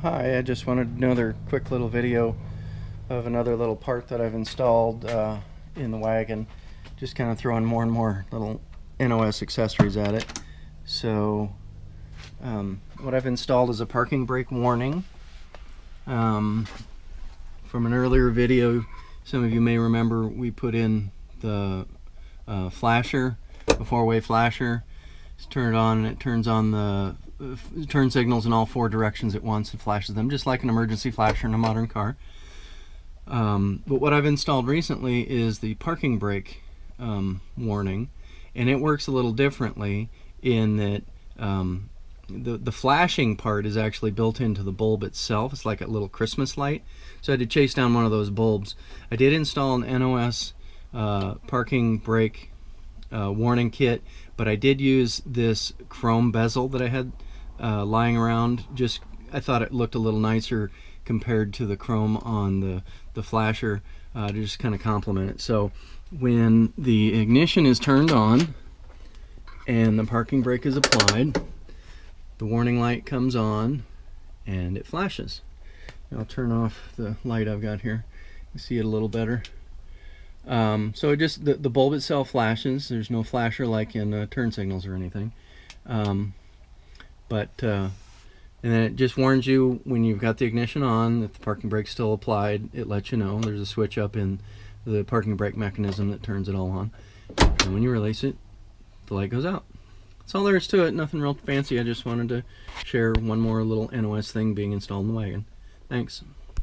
Hi, I just wanted another quick little video of another little part that I've installed in the wagon. Just kind of throwing more and more little NOS accessories at it. So what I've installed is a parking brake warning. From an earlier video, some of you may remember we put in the flasher, a four-way flasher. Just turn it on and it turns on the turn signals in all four directions at once and flashes them just like an emergency flasher in a modern car. But what I've installed recently is the parking brake warning, and it works a little differently in that the flashing part is actually built into the bulb itself. It's like a little Christmas light. So I had to chase down one of those bulbs. I did install an NOS parking brake warning kit, but I did use this chrome bezel that I had lying around. Just I thought it looked a little nicer compared to the chrome on the flasher, to just kind of complement it. So when the ignition is turned on and the parking brake is applied, the warning light comes on and it flashes. I'll turn off the light I've got here. You see it a little better. So it just the bulb itself flashes. There's no flasher like in turn signals or anything, and then it just warns you when you've got the ignition on that the parking brake's still applied. It lets you know. There's a switch up in the parking brake mechanism that turns it all on, and when you release it, the light goes out. That's all there is to it. Nothing real fancy. I just wanted to share one more little NOS thing being installed in the wagon. Thanks.